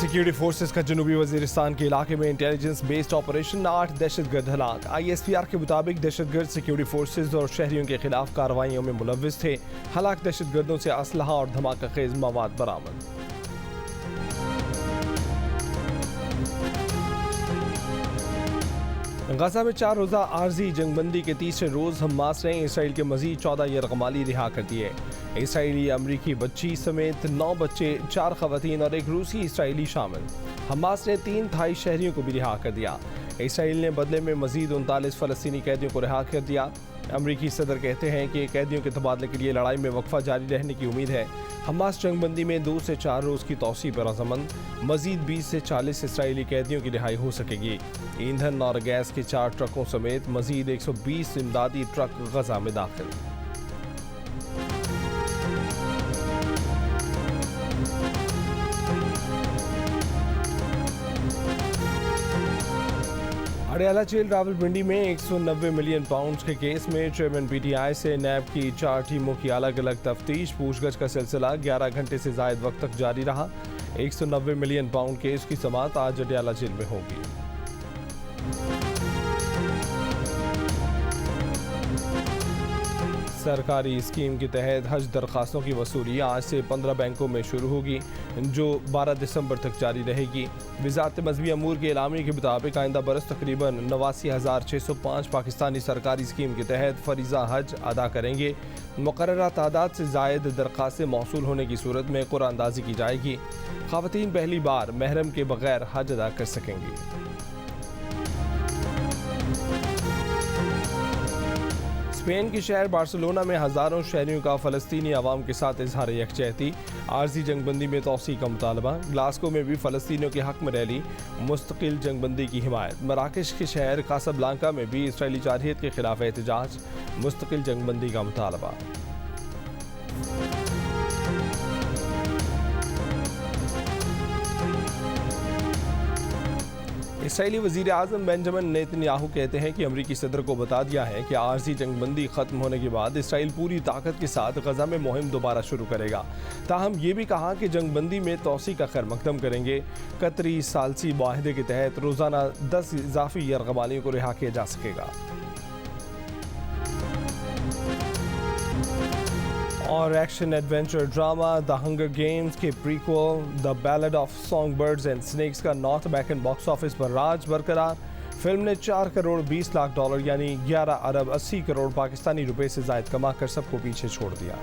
Security forces का जनूबी वजीरिस्तान के इलाके में इंटेलिजेंस बेस्ड ऑपरेशन, 8 दहशतगर्द हलाक। ISPR के मुताबिक दहशतगर्द सिक्योरिटी फोर्सेस और शहरियों के खिलाफ कार्रवाइयों में मुलव्विस थे। हलाक दहशतगर्दों से असलहा और धमाका खेज मवाद बरामद। गजा में 4 रोज़ा आर्जी जंगबंदी के तीसरे रोज़ हमास ने इसराइल के मजीद 14 यरगमाली रिहा कर दिए। इसराइली अमरीकी बच्ची समेत 9 बच्चे, 4 खवातीन और एक रूसी इसराइली शामिल। हमास ने 3 थाई शहरियों को भी रिहा कर दिया। इसराइल ने बदले में मजीद 39 फ़लस्तीनी कैदियों को रिहा कर दिया। अमरीकी सदर कहते हैं कि कैदियों के तबादले के लिए लड़ाई में वक्फा जारी रहने की उम्मीद है। हमास जंगबंदी में 2 से 4 रोज़ की तौसी पर रज़ामंद। मजीद 20 से 40 इसराइली कैदियों की रिहाई हो सकेगी। ईंधन और गैस के 4 ट्रकों समेत मजीद 120 इमदादी ट्रक गजा में दाखिल। अडयाला जेल रावलपिंडी में 190 मिलियन पाउंड के केस में चेयरमैन PTI से नैब की 4 टीमों की अलग अलग तफ्तीश। पूछगछ का सिलसिला 11 घंटे से जायद वक्त तक जारी रहा। 190 मिलियन पाउंड केस की समाअत आज अडयाला जेल में होगी। सरकारी स्कीम के तहत हज दरख्वास्तों की वसूली आज से 15 बैंकों में शुरू होगी, जो 12 दिसंबर तक जारी रहेगी। वज़ारत मज़हबी अमूर के एलामिया के मुताबिक आइंदा बरस तकरीबन 89,605 पाकिस्तानी सरकारी स्कीम के तहत फरीज़ा हज अदा करेंगे। मुकर्ररा तादाद से ज़ायद दरख्वास्तें मौसूल होने की सूरत में कुरानंदाज़ी की जाएगी। ख़वातीन पहली बार महरम के बगैर हज अदा कर सकेंगी। स्पेन के शहर बार्सिलोना में हज़ारों शहरियों का फ़लस्तीनी अवाम के साथ इजहार यकजहती। आर्जी जंगबंदी में तौसी का मुतालबा। ग्लासगो में भी फ़लस्तीनियों के हक़ में रैली। मुस्तकिल जंगबंदी की हिमायत। मराकश के शहर कासाब्लांका में भी इसराइली जारहियत के खिलाफ एहतजाज। मुस्तकिल जंगबंदी का मुतालबा। इसराइली वज़ीर आज़म बेंजामिन नेतन्याहू कहते हैं कि अमरीकी सदर को बता दिया है कि आर्जी जंगबंदी ख़त्म होने के बाद इसराइल पूरी ताकत के साथ गजा में मुहिम दोबारा शुरू करेगा। ताहम ये भी कहा कि जंगबंदी में तौसी का खैर मकदम करेंगे। कतरी सालसी मुआहदे के तहत रोज़ाना 10 इजाफी यरगमालियों को रिहा किया जा सकेगा। और action adventure drama the Hunger Games के prequel the Ballad of Songbirds and Snakes का नॉर्थ अमेरिकन बॉक्स ऑफिस पर राज बरकरार। फिल्म ने 4 करोड़ 20 लाख डॉलर यानी 11 अरब 80 करोड़ पाकिस्तानी रुपए से जायद कमा कर सबको पीछे छोड़ दिया।